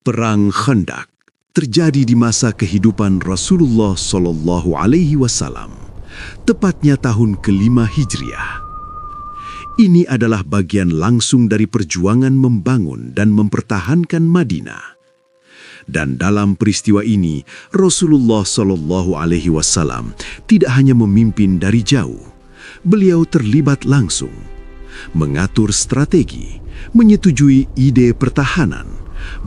Perang Khandaq terjadi di masa kehidupan Rasulullah Shallallahu Alaihi Wasallam, tepatnya tahun ke-5 Hijriah. Ini adalah bagian langsung dari perjuangan membangun dan mempertahankan Madinah. Dan dalam peristiwa ini, Rasulullah Shallallahu Alaihi Wasallam tidak hanya memimpin dari jauh, beliau terlibat langsung, mengatur strategi, menyetujui ide pertahanan,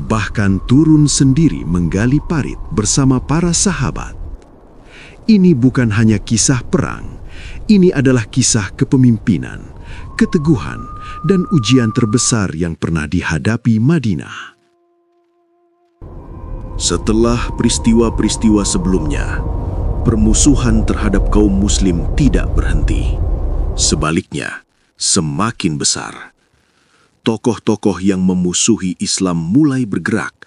bahkan turun sendiri menggali parit bersama para sahabat. Ini bukan hanya kisah perang, ini adalah kisah kepemimpinan, keteguhan, dan ujian terbesar yang pernah dihadapi Madinah. Setelah peristiwa-peristiwa sebelumnya, permusuhan terhadap kaum muslim tidak berhenti. Sebaliknya, semakin besar. Tokoh-tokoh yang memusuhi Islam mulai bergerak.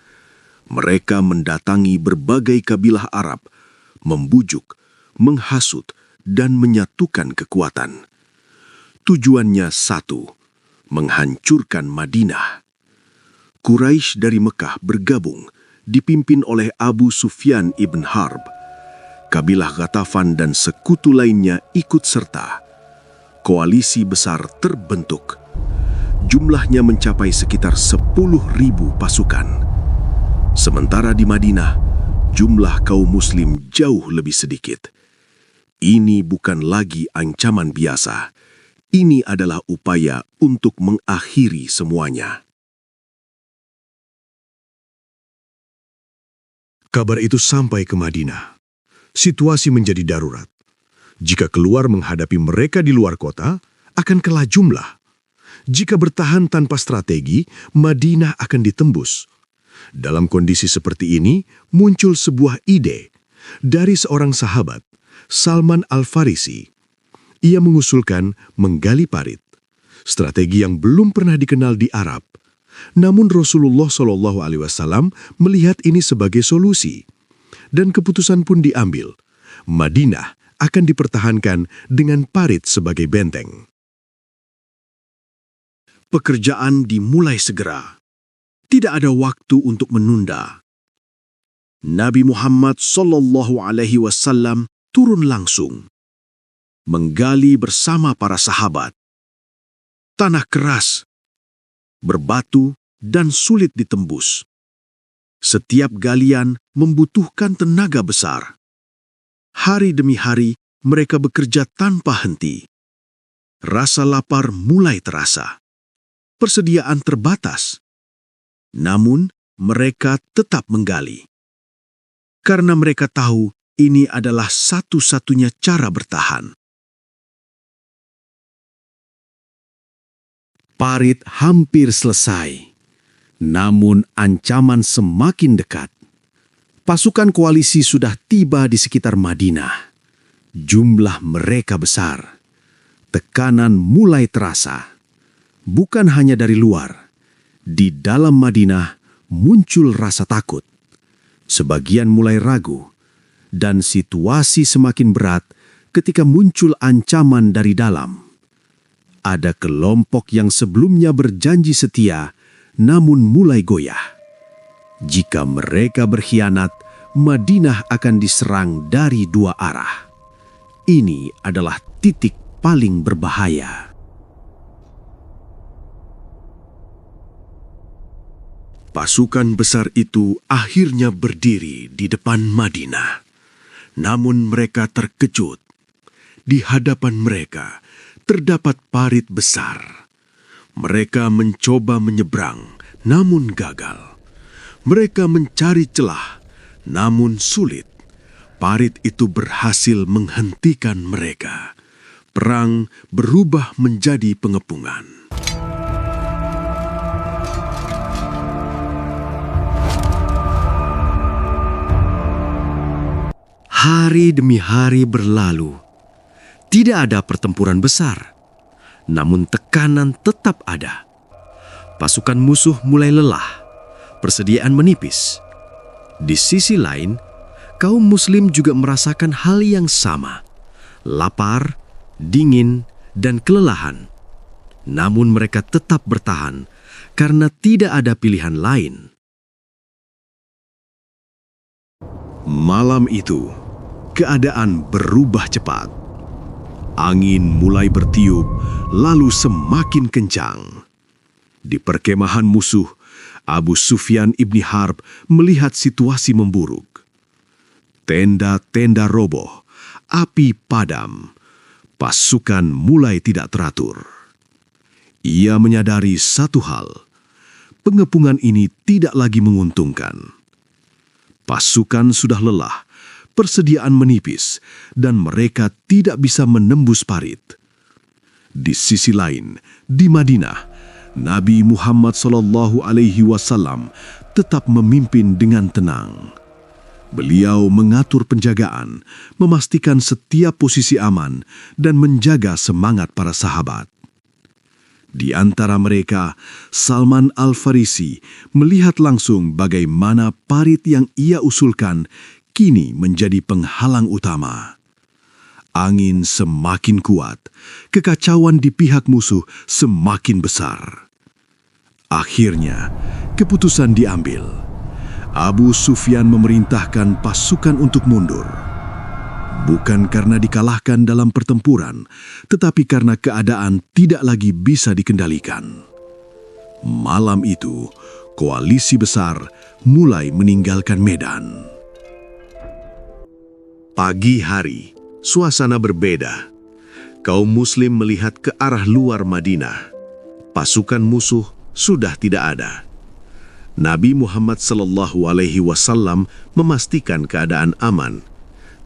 Mereka mendatangi berbagai kabilah Arab, membujuk, menghasut, dan menyatukan kekuatan. Tujuannya satu, menghancurkan Madinah. Quraisy dari Mekah bergabung, dipimpin oleh Abu Sufyan ibn Harb. Kabilah Ghatafan dan sekutu lainnya ikut serta. Koalisi besar terbentuk. Jumlahnya mencapai sekitar 10.000 pasukan. Sementara di Madinah, jumlah kaum muslim jauh lebih sedikit. Ini bukan lagi ancaman biasa. Ini adalah upaya untuk mengakhiri semuanya. Kabar itu sampai ke Madinah. Situasi menjadi darurat. Jika keluar menghadapi mereka di luar kota, akan kalah jumlah. Jika bertahan tanpa strategi, Madinah akan ditembus. Dalam kondisi seperti ini, muncul sebuah ide dari seorang sahabat, Salman Al-Farisi. Ia mengusulkan menggali parit, strategi yang belum pernah dikenal di Arab. Namun Rasulullah SAW melihat ini sebagai solusi. Dan keputusan pun diambil. Madinah akan dipertahankan dengan parit sebagai benteng. Pekerjaan dimulai segera. Tidak ada waktu untuk menunda. Nabi Muhammad SAW turun langsung, menggali bersama para sahabat. Tanah keras, berbatu, dan sulit ditembus. Setiap galian membutuhkan tenaga besar. Hari demi hari, mereka bekerja tanpa henti. Rasa lapar mulai terasa. Persediaan terbatas. Namun, mereka tetap menggali. Karena mereka tahu ini adalah satu-satunya cara bertahan. Parit hampir selesai. Namun ancaman semakin dekat. Pasukan koalisi sudah tiba di sekitar Madinah. Jumlah mereka besar. Tekanan mulai terasa. Bukan hanya dari luar. Di dalam Madinah muncul rasa takut. Sebagian mulai ragu. Dan situasi semakin berat ketika muncul ancaman dari dalam. Ada kelompok yang sebelumnya berjanji setia, namun mulai goyah. Jika mereka berkhianat, Madinah akan diserang dari dua arah. Ini adalah titik paling berbahaya. Pasukan besar itu akhirnya berdiri di depan Madinah. Namun mereka terkejut. Di hadapan mereka terdapat parit besar. Mereka mencoba menyeberang, namun gagal. Mereka mencari celah, namun sulit. Parit itu berhasil menghentikan mereka. Perang berubah menjadi pengepungan. Hari demi hari berlalu. Tidak ada pertempuran besar. Namun tekanan tetap ada. Pasukan musuh mulai lelah. Persediaan menipis. Di sisi lain, kaum muslim juga merasakan hal yang sama. Lapar, dingin, dan kelelahan. Namun mereka tetap bertahan karena tidak ada pilihan lain. Malam itu, keadaan berubah cepat. Angin mulai bertiup, lalu semakin kencang. Di perkemahan musuh, Abu Sufyan ibn Harb melihat situasi memburuk. Tenda-tenda roboh, api padam, pasukan mulai tidak teratur. Ia menyadari satu hal, pengepungan ini tidak lagi menguntungkan. Pasukan sudah lelah, persediaan menipis, dan mereka tidak bisa menembus parit. Di sisi lain, di Madinah, Nabi Muhammad SAW tetap memimpin dengan tenang. Beliau mengatur penjagaan, memastikan setiap posisi aman, dan menjaga semangat para sahabat. Di antara mereka, Salman Al-Farisi melihat langsung bagaimana parit yang ia usulkan kini menjadi penghalang utama. Angin semakin kuat, kekacauan di pihak musuh semakin besar. Akhirnya, keputusan diambil. Abu Sufyan memerintahkan pasukan untuk mundur. Bukan karena dikalahkan dalam pertempuran, tetapi karena keadaan tidak lagi bisa dikendalikan. Malam itu, koalisi besar mulai meninggalkan medan. Pagi hari, suasana berbeda. Kaum muslim melihat ke arah luar Madinah. Pasukan musuh sudah tidak ada. Nabi Muhammad SAW memastikan keadaan aman.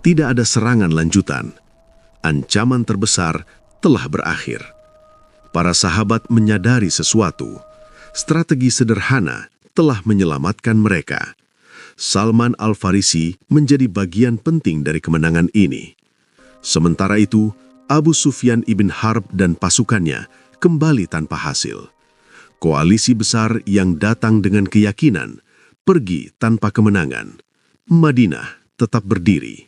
Tidak ada serangan lanjutan. Ancaman terbesar telah berakhir. Para sahabat menyadari sesuatu. Strategi sederhana telah menyelamatkan mereka. Salman Al-Farisi menjadi bagian penting dari kemenangan ini. Sementara itu, Abu Sufyan ibn Harb dan pasukannya kembali tanpa hasil. Koalisi besar yang datang dengan keyakinan pergi tanpa kemenangan. Madinah tetap berdiri.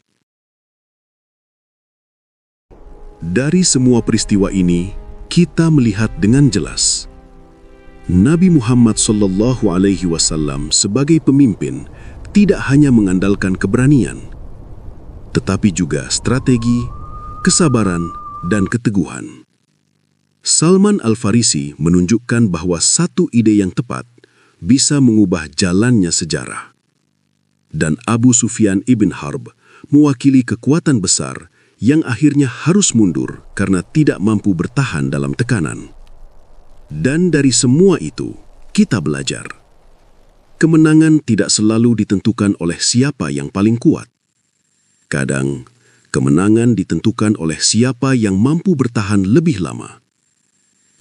Dari semua peristiwa ini, kita melihat dengan jelas Nabi Muhammad SAW sebagai pemimpin tidak hanya mengandalkan keberanian, tetapi juga strategi, kesabaran, dan keteguhan. Salman Al-Farisi menunjukkan bahwa satu ide yang tepat bisa mengubah jalannya sejarah. Dan Abu Sufyan ibn Harb mewakili kekuatan besar yang akhirnya harus mundur karena tidak mampu bertahan dalam tekanan. Dan dari semua itu, kita belajar. Kemenangan tidak selalu ditentukan oleh siapa yang paling kuat. Kadang, kemenangan ditentukan oleh siapa yang mampu bertahan lebih lama.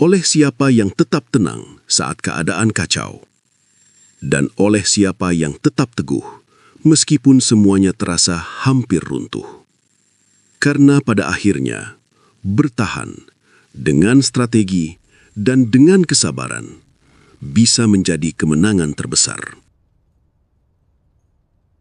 Oleh siapa yang tetap tenang saat keadaan kacau. Dan oleh siapa yang tetap teguh, meskipun semuanya terasa hampir runtuh. Karena pada akhirnya, bertahan dengan strategi dan dengan kesabaran bisa menjadi kemenangan terbesar.